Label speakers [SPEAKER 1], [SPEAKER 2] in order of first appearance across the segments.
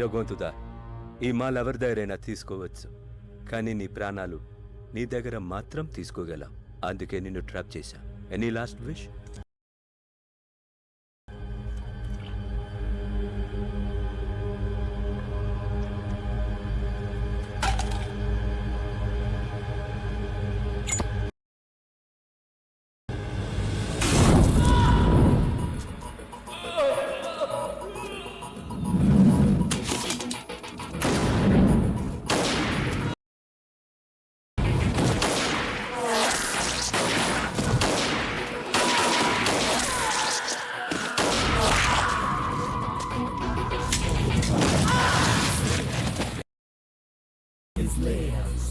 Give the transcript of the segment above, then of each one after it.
[SPEAKER 1] యోగొంతుదా ఈ మాల్ ఎవరి దగ్గరైనా తీసుకోవచ్చు, కానీ నీ ప్రాణాలు నీ దగ్గర మాత్రం తీసుకోగలవు. అందుకే నిన్ను ట్రాప్ చేశా. Any last wish?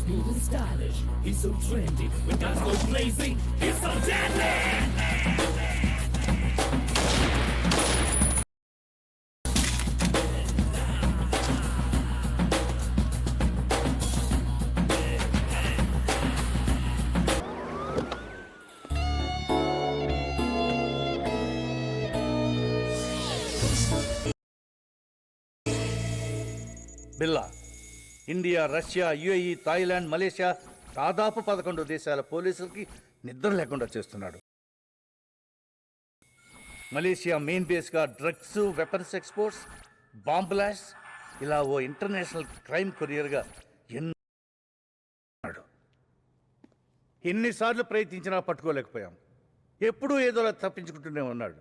[SPEAKER 2] Smooth and stylish, he's so trendy. When guys go blazing, he's so deadly.
[SPEAKER 3] Billa India, Russia, UAE, Thailand, Malaysia దాదాపు 11 దేశాల పోలీసులకి నిద్ర లేకుండా చేస్తున్నాడు. మలేషియా మెయిన్ బేస్గా drugs, weapons exports, bomb blast, ఇలా ఓ ఇంటర్నేషనల్ క్రైమ్ కొరియర్గా ఎన్నాడు. ఎన్నిసార్లు ప్రయత్నించినా పట్టుకోలేకపోయాం. ఎప్పుడూ ఏదోలా తప్పించుకుంటూనే ఉన్నాడు.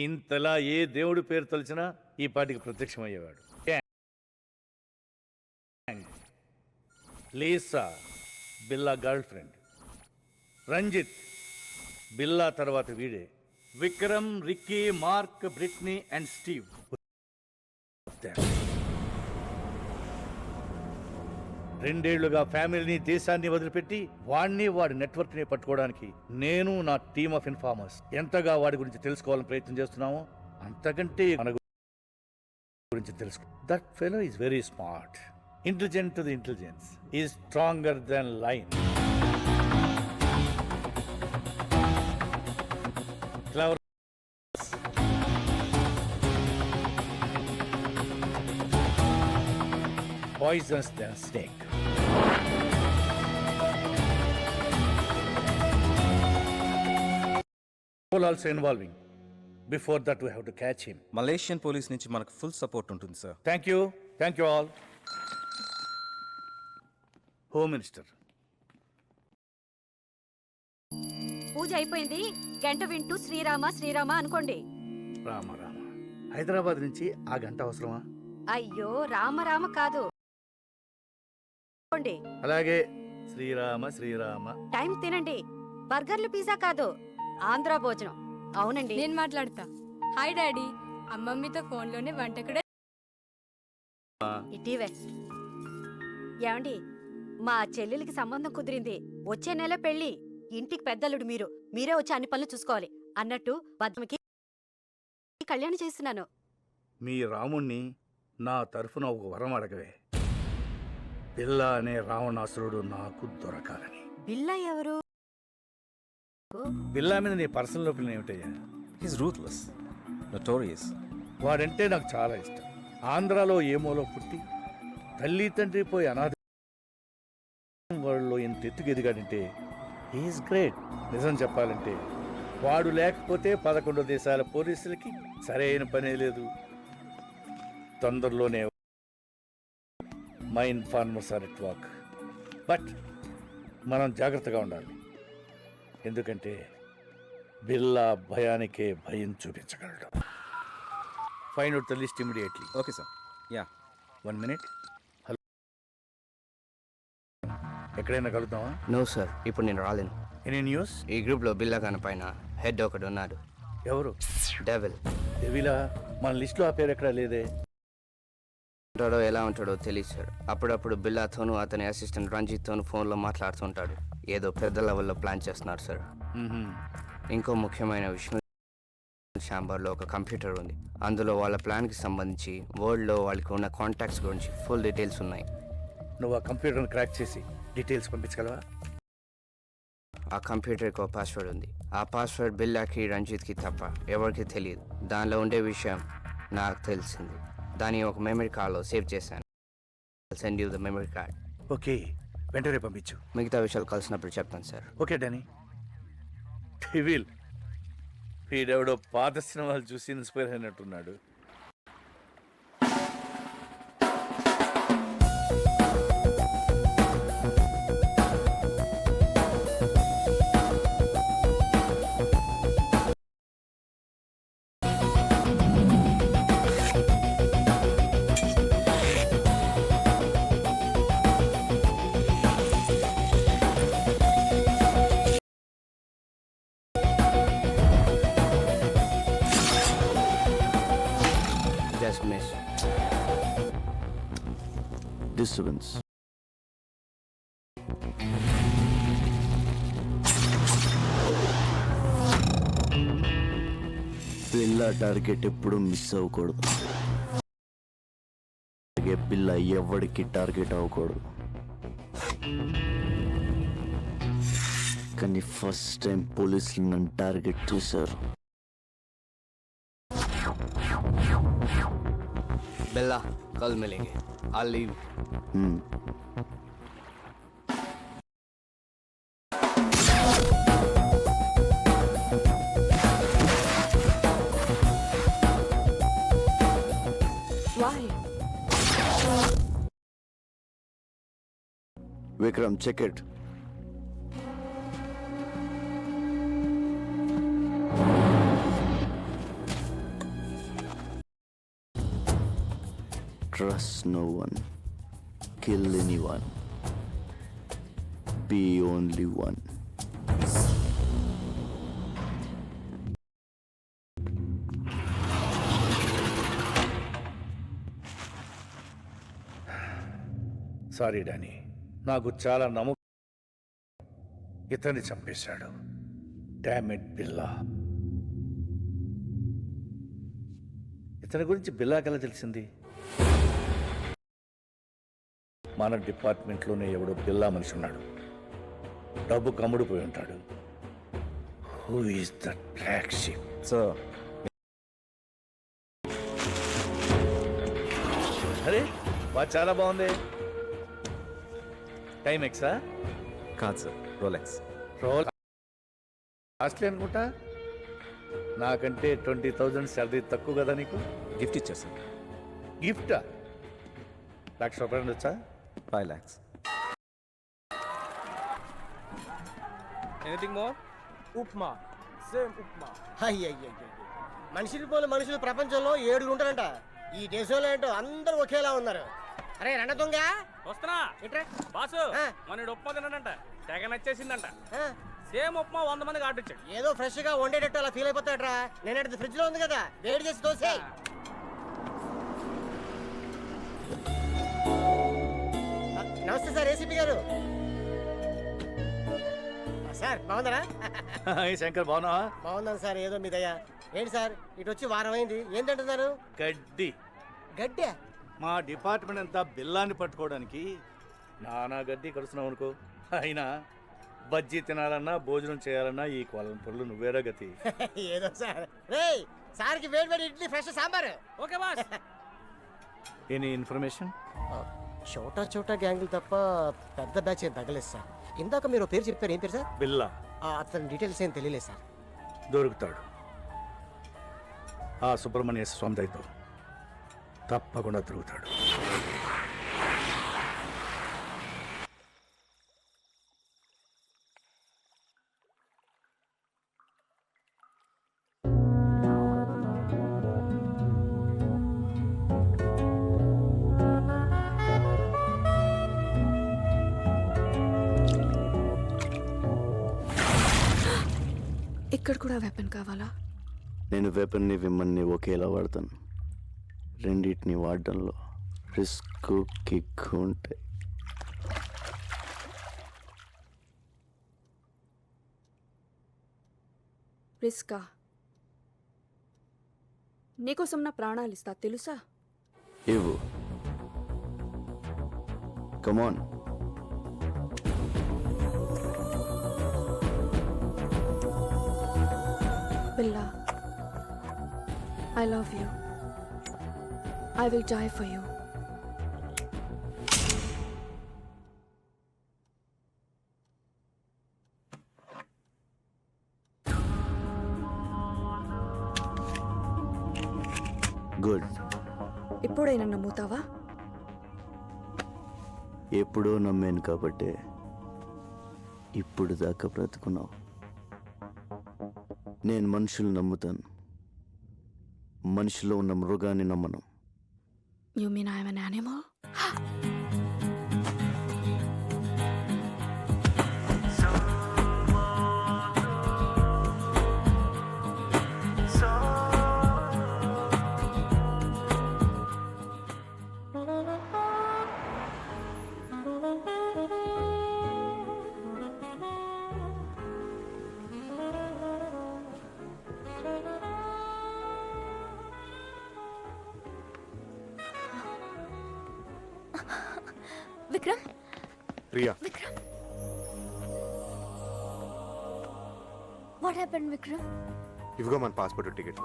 [SPEAKER 3] ఇంతలా ఏ దేవుడి పేరు తలిచినా ఈ పాటికి ప్రత్యక్షమయ్యేవాడు. Lisa Billa girlfriend. Ranjith Billa తర్వాత వీడే. Vikram, Ricky, Mark, Britney and Steve. రెండేళ్లుగా ఫ్యామిలీని, దేశాన్ని వదిలిపెట్టి వాడిని, వాడి నెట్వర్క్ని పట్టుకోవడానికి నేను, నా టీమ్ ఆఫ్ ఇన్ఫార్మర్స్ ఎంతగా వాడి గురించి తెలుసుకోవాలని ప్రయత్నం చేస్తున్నామో అంతకంటే మన గురించి తెలుసుకో. That fellow is very smart. Intelligent to the intelligence is stronger than lion. Clever. Poisonous than snake. Also involving. Before that we have to catch him.
[SPEAKER 4] Malaysian police నుంచి మనకు ఫుల్ సపోర్ట్ ఉంటుంది sir.
[SPEAKER 3] Thank you all. Home minister.
[SPEAKER 5] పూజ అయిపోయింది. గంట వింటూ శ్రీరామ శ్రీరామ అనుకోండి.
[SPEAKER 3] రామ రామ. హైదరాబాద్ నుంచి ఆ గంట అవసరమా?
[SPEAKER 5] అయ్యో రామ రామ కాదు.
[SPEAKER 3] అలాగే శ్రీరామ శ్రీరామ.
[SPEAKER 5] టైం తినండి. బర్గర్లు, పిజ్జా కాదు, ఆంధ్ర భోజనం. అవునండి,
[SPEAKER 6] నేను మాట్లాడతా. Hi daddy. అమ్మమ్మతో ఫోన్లోనే వంట కూడా.
[SPEAKER 5] ఇటీవే ఏమండి, మా చెల్లెలికి సంబంధం కుదిరింది. వచ్చే నెల పెళ్లి. ఇంటికి పెద్దలుడు మీరే వచ్చి అన్ని పనులు చూసుకోవాలి అన్నట్టు బద్దమికి కళ్యాణం చేస్తున్నాను.
[SPEAKER 3] మీ రాముణ్ణి నా తరఫున ఒక వరం అడగవే. బిల్లా అనే రావణాసురుడు నాకు దొరకాలని.
[SPEAKER 5] బిల్లా ఎవరు?
[SPEAKER 3] బిల్లా మీద నీ పర్సనల్ ఒపీనియన్ ఏమిటయ్యా?
[SPEAKER 4] He's ruthless, notorious.
[SPEAKER 3] వాడంటే నాకు చాలా ఇష్టం. ఆంధ్రాలో ఏమోలో పుట్టి తల్లి తండ్రి పోయి అనాథ వాళ్ళు ఇంత ఎత్తుకు ఎదిగాడంటే హీఈస్ గ్రేట్. నిజం చెప్పాలంటే వాడు లేకపోతే 11 దేశాల పోలీసులకి సరైన పనే లేదు. తొందరలోనే my informers are at work. But మనం జాగ్రత్తగా ఉండాలి. ఎందుకంటే బిల్లా భయానికే భయం చూపించగలడు. Find out the list immediately.
[SPEAKER 4] Okay sir. Yeah,
[SPEAKER 3] 1 minute. ఎక్కడైనా కలుద్దామా?
[SPEAKER 7] నో సార్, ఇప్పుడు నేను రాలేను.
[SPEAKER 3] Any news?
[SPEAKER 7] ఈ గ్రూప్లో బిల్లగాన పైన హెడ్ ఒకడు ఉన్నాడు.
[SPEAKER 3] ఎవరు?
[SPEAKER 7] డెవిల్.
[SPEAKER 3] డెవిలా? మన లిస్ట్లో ఆ పేరు ఎక్కడా లేదే.
[SPEAKER 7] ఉంటాడో ఎలా ఉంటాడో తెలియదు సార్. అప్పుడప్పుడు బిల్లాతోనూ అతని అసిస్టెంట్ రంజిత్తోనూ ఫోన్లో మాట్లాడుతుంటాడు. ఏదో పెద్ద లెవెల్లో ప్లాన్ చేస్తున్నారు సార్. ఇంకో ముఖ్యమైన విషయం, ఛాంబర్లో ఒక కంప్యూటర్ ఉంది. అందులో వాళ్ళ ప్లాన్కి సంబంధించి వరల్డ్లో వాళ్ళకి ఉన్న కాంటాక్ట్స్ గురించి ఫుల్ డీటెయిల్స్ ఉన్నాయి.
[SPEAKER 3] నువ్వు ఆ కంప్యూటర్ని క్రాక్ చేసి డీటెయిల్స్ పంపించగలవా?
[SPEAKER 7] ఆ కంప్యూటర్కి ఒక పాస్వర్డ్ ఉంది. ఆ పాస్వర్డ్ బిల్లాకి, రంజిత్కి తప్ప ఎవరికి తెలియదు. దానిలో ఉండే విషయం నాకు తెలిసింది. దాన్ని ఒక మెమరీ కార్డ్లో సేవ్ చేశాను. Send you the memory card.
[SPEAKER 3] Okay, వెంటనే పంపించు.
[SPEAKER 7] మిగతా విషయాలు కలిసినప్పుడు చెప్తాను సార్.
[SPEAKER 3] Okay Danny. డెవిల్, వీడెవడో పాత సినిమాలు చూసి ఇన్స్పైర్ అయినట్టున్నాడు.
[SPEAKER 7] Just miss.
[SPEAKER 8] డిస్టర్బెన్స్. పిల్ల టార్గెట్ ఎప్పుడు మిస్ అవ్వకూడదు. అలాగే పిల్ల ఎవరికి టార్గెట్ అవ్వకూడదు. కానీ ఫస్ట్ టైం పోలీసులు నన్ను టార్గెట్ చేశారు.
[SPEAKER 7] बेला कल मिलेंगे. I'll leave.
[SPEAKER 5] Why?
[SPEAKER 8] Vikram, check it. Trust no one. Kill anyone. Be only one.
[SPEAKER 3] Sorry Danny, నాకు చాలా నమ్మకం. ఇతన్ని చంపేశాడు. డామిట్ బిల్లా. ఇతని గురించి బిల్లాకి ఎలా తెలిసింది? మన డిపార్ట్మెంట్లోనే ఎవడో బిల్లా మనిషి ఉన్నాడు. డబ్బు కమ్ముడిపోయి ఉంటాడు. Who is that black sheep?
[SPEAKER 4] Sir,
[SPEAKER 3] అరే వా, చాలా బాగుంది. టైం ఎక్సా?
[SPEAKER 4] కాదు సార్, రోలెక్స్.
[SPEAKER 3] రోల్ కాస్ట్లీ అనుకుంటా. నాకంటే 20,000 శాలరీ తక్కువ కదా నీకు?
[SPEAKER 4] గిఫ్ట్ ఇచ్చారు సార్.
[SPEAKER 3] గిఫ్టా? ₹1,00,000 వచ్చా?
[SPEAKER 4] 5 lakhs. Anything more?
[SPEAKER 9] Upma, same upma. అయ్యయ్య, మనుషులు పోలే మనుషులు ప్రపంచంలో 7 ఉంటారంట. ఈ దేశంలో ఏంటో అందరూ ఒకేలా ఉన్నారు. అరే రండ దొంగ
[SPEAKER 10] వస్తున్నా. బాసు మన ఉప్మా తిన్నాడంట, తెగ నచ్చేసిందంట. సేమ్ ఉప్మా 100 మందికి ఆర్డర్ ఇచ్చాడు.
[SPEAKER 9] ఏదో ఫ్రెష్ గా వండేటట్టు అలా ఫీల్ అయిపోతాడరా. నేను ఫ్రిడ్జ్ లో ఉంది కదా, వేడి చేసి దోసే. నమస్తే సార్, ఏసీపీ గారు. సార్ బాగుందరా?
[SPEAKER 3] శంకర్ బాగున్నావా?
[SPEAKER 9] బాగుందని సార్, ఏదో మీ దయ. ఏంటి సార్ ఇటు వచ్చి వారం అయింది, ఏం తింటున్నారు?
[SPEAKER 3] గడ్డి.
[SPEAKER 9] గడ్డే?
[SPEAKER 3] మా డిపార్ట్మెంట్ అంతా బిల్లాన్ని పట్టుకోవడానికి నానా గడ్డి కడుస్తున్నావు అనుకో. అయినా బజ్జీ తినాలన్నా భోజనం చేయాలన్నా ఈ కొలంపుర్లు నువ్వేరా గతి.
[SPEAKER 9] ఏదో సార్. రేయ్ సార్కి వేడి వేడి idli, fresh sambar.
[SPEAKER 10] Okay boss.
[SPEAKER 3] Any information?
[SPEAKER 9] చోటా చోటా గ్యాంగులు తప్ప పెద్ద బ్యాచ్ ఏం తగ్గలేదు సార్. ఇందాక మీరు పేరు చెప్పారు, ఏం పేరు సార్?
[SPEAKER 3] బిల్లా.
[SPEAKER 9] అతని డీటెయిల్స్ ఏం తెలియలేదు సార్.
[SPEAKER 3] దొరుకుతాడు. ఆ సుబ్రహ్మణ్య స్వామి దయతో తప్పకుండా దొరుకుతాడు.
[SPEAKER 6] ఇక్కడ కూడా వెపన్ కావాలా?
[SPEAKER 8] నేను వెపన్ని విమ్మన్ని ఒకేలా వాడతాను. రెండింటిని వాడడంలో రిస్క్ కిక్ ఉంటాయి.
[SPEAKER 6] రిస్కా? నీకోసం నా ప్రాణాలు ఇస్తా తెలుసా?
[SPEAKER 8] ఇవ్వు. కమాన్.
[SPEAKER 6] బిల్లా, I love you. I will die for you.
[SPEAKER 8] Good.
[SPEAKER 6] ఇప్పుడైనా నమ్ముతావా?
[SPEAKER 8] ఎప్పుడో నమ్మాను కాబట్టే ఇప్పుడు దాకా బ్రతుకున్నావు. నేను మనుషులు నమ్ముతాను, మనిషిలో ఉన్న మృగాన్ని నమ్మను.
[SPEAKER 6] You mean I'm an animal? Vikram?
[SPEAKER 11] Priya,
[SPEAKER 6] Vikram? What happened, Vikram?
[SPEAKER 11] ఇవిగో మన పాస్పోర్ట్ టికెట్.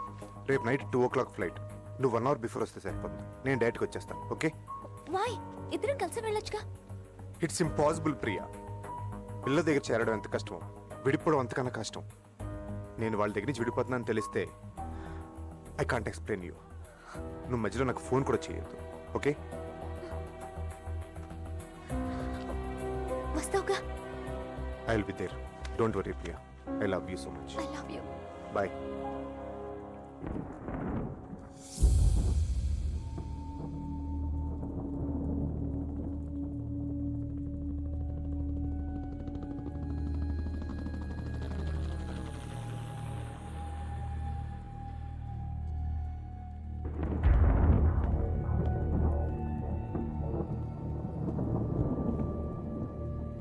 [SPEAKER 11] రేపు నైట్ 2 o'clock ఫ్లైట్. నువ్వు 1 hour బిఫోర్ వస్తే సరిపోతుంది. నేను డైరెక్ట్గా వచ్చేస్తాను. ఓకే?
[SPEAKER 6] Why? ఇద్దరం కలిసి వెళ్ళొచ్చుగా.
[SPEAKER 11] It's impossible Priya. పిల్ల దగ్గర చేరడం ఎంత కష్టమో విడిపోవడం అంతకన్నా కష్టం. నేను వాళ్ళ దగ్గర నుంచి విడిపోతున్నాను తెలిస్తే ఐ కాంట్ ఎక్స్ప్లెయిన్ యూ. నువ్వు మధ్యలో నాకు ఫోన్ కూడా చేయొద్దు. ఓకే?
[SPEAKER 6] వస్తావుగా?
[SPEAKER 11] I will be there. Don't worry Priya. I love you so much.
[SPEAKER 6] I love you.
[SPEAKER 11] Bye.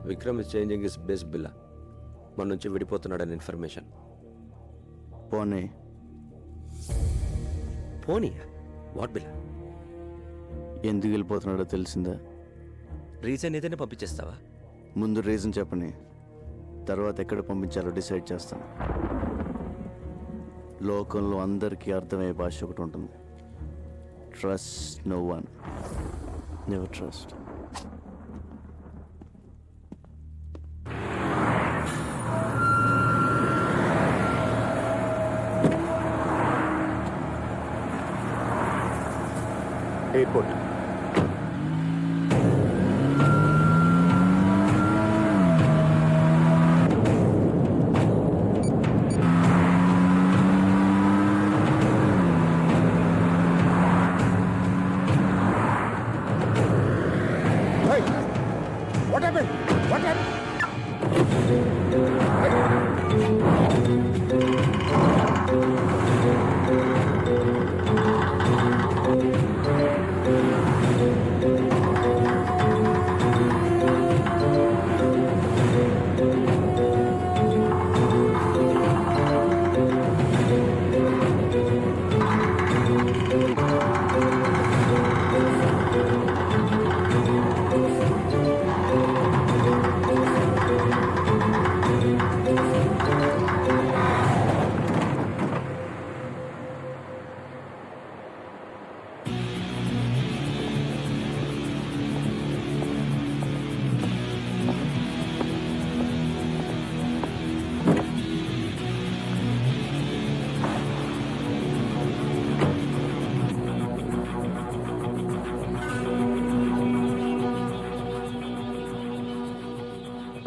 [SPEAKER 1] Vikram is changing his base Billa. మన నుంచి విడిపోతున్నాడని ఇన్ఫర్మేషన్.
[SPEAKER 8] పోనీ
[SPEAKER 1] పోనీ వాట్ బిల్లా?
[SPEAKER 8] ఎందుకు వెళ్ళిపోతున్నాడో తెలిసిందా?
[SPEAKER 1] రీజన్ ఏదైనా పంపించేస్తావా?
[SPEAKER 8] ముందు రీజన్ చెప్పని, తర్వాత ఎక్కడ పంపించాలో డిసైడ్ చేస్తాను. లోకంలో అందరికీ అర్థమయ్యే భాష ఒకటి ఉంటుంది. Trust no one, never trust.
[SPEAKER 11] Airport. What happened? What happened?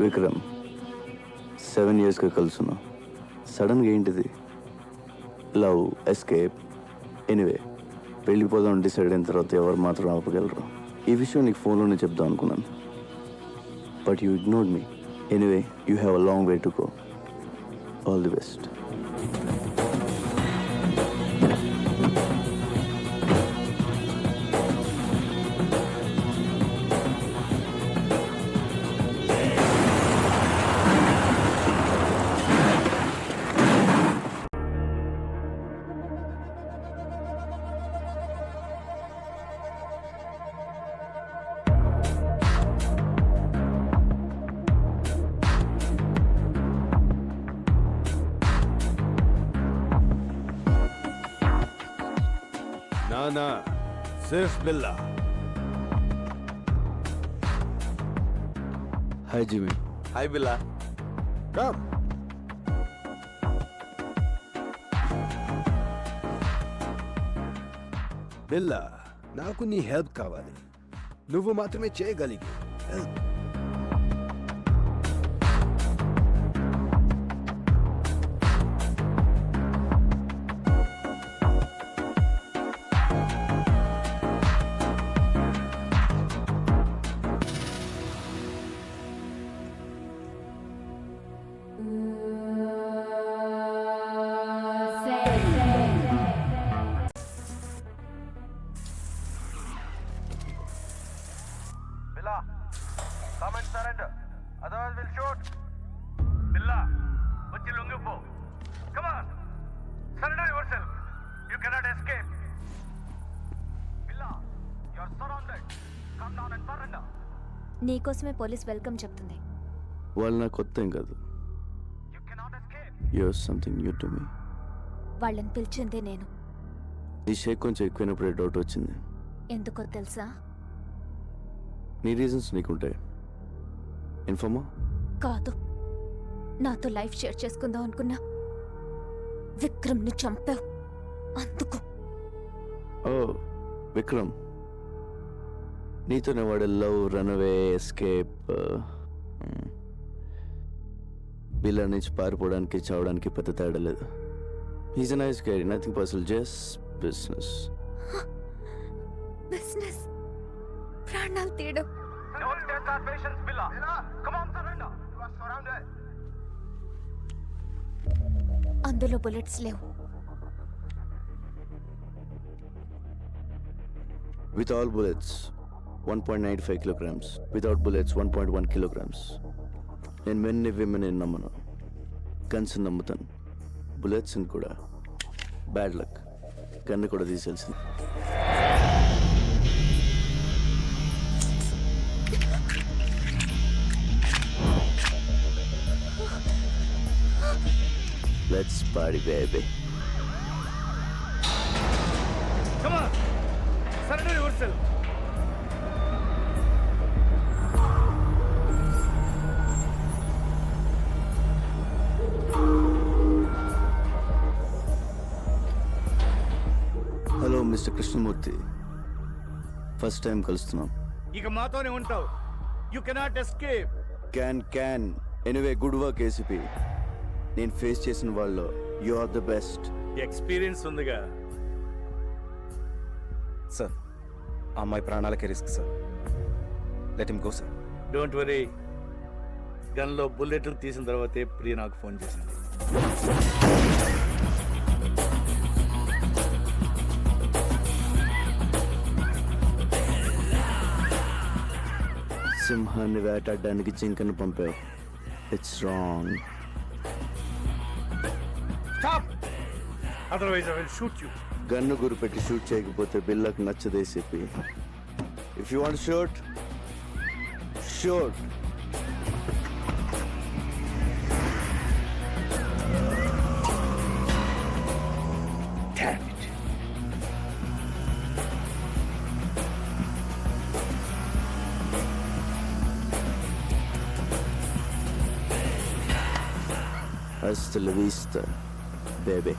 [SPEAKER 8] Vikram, 7 yearsగా కలుసున్నాం. సడన్గా ఏంటిది? లవ్, ఎస్కేప్, ఎనీవే వెళ్ళిపోదాం డిసైడ్ అయిన తర్వాత ఎవరు మాత్రం ఆపగలరు? ఈ విషయం నీకు ఫోన్లోనే చెప్దాం అనుకున్నాను, but you ignored me. Anyway, you have a long way to go. All the best.
[SPEAKER 3] సిర్ఫ్ Billa.
[SPEAKER 8] Hi Jimmy.
[SPEAKER 4] Hi Billa.
[SPEAKER 11] Come.
[SPEAKER 12] Billa, నాకు నీ హెల్ప్ కావాలి. నువ్వు మాత్రమే చేయగలిగి.
[SPEAKER 3] Billa, come and surrender. Otherwise we'll shoot. Billa, వచ్చి లొంగిపో. Come on, surrender yourself. You cannot escape. Billa, you're surrounded. Come down and surrender.
[SPEAKER 6] నీకోసమే police welcome చెప్తుంది.
[SPEAKER 8] వాళ్ళు నాకు కొత్త ఏం కాదు.
[SPEAKER 3] You cannot escape.
[SPEAKER 8] You are something new to me.
[SPEAKER 6] వాళ్ళని పిలిచిందే నేను.
[SPEAKER 8] ఈ షేక్ కొంచెం ఎక్కువైనప్పుడే డౌట్ వచ్చింది.
[SPEAKER 6] ఎందుకో తెలుసా?
[SPEAKER 8] నీ రీజన్స్ నీకుంటాయి. ఇన్ఫార్మా?
[SPEAKER 6] కాదు, నాతో లైఫ్ షేర్ చేసుకుందాం అనుకున్నా విక్రమ్ని చంపావు, అందుకు.
[SPEAKER 8] ఓ విక్రమ్, నీతోనే వాడు లవ్, రన్అవే, ఎస్కేప్, బిల్లా నుంచి పారిపోవడానికి చావడానికి పెద్ద తేడా లేదు. He's a nice guy, nothing personal, just business.
[SPEAKER 6] Business ప్రాణాలు తీయడం.
[SPEAKER 3] Don't test our patience, Billa. Come on, surrender. You are surrounded.
[SPEAKER 6] అందులో బుల్లెట్స్ లేవు.
[SPEAKER 8] With all bullets, 1.95 kilograms. Without bullets, 1.1 kilograms. నేను మెన్ని విమెన్ నమ్మను. గన్స్ నమ్ముతాను, బుల్లెట్స్ కూడా. Bad luck, gun కూడా తీసేయాల్సింది. Let's party, baby.
[SPEAKER 3] Come on, surrender yourself.
[SPEAKER 8] Hello mister Krishnamurthy, first time కలుస్తున్నాం.
[SPEAKER 3] ఇక మాతోనే ఉంటావు. You cannot escape.
[SPEAKER 8] Can anyway, good work ACP. నేను ఫేస్ చేసిన వాళ్ళు you are the best.
[SPEAKER 3] Experience ఉందిగా.
[SPEAKER 4] సార్, ఆ అమ్మాయి ప్రాణాలకే risk sir. Let him go sir.
[SPEAKER 3] Don't worry, గన్లో బుల్లెట్లు తీసిన తర్వాతే ప్రియ నాకు ఫోన్ చేసింది.
[SPEAKER 8] సింహాన్ని వేటాడడానికి జింకను పంపావు. It's wrong.
[SPEAKER 3] Stop! Otherwise I will shoot you.
[SPEAKER 8] Gun గురిపెట్టి షూట్ చేయకపోతే బిల్లకు నచ్చదే చెప్పి. If you want shoot, shoot.
[SPEAKER 3] Damn it.
[SPEAKER 8] Hasta la vista, baby.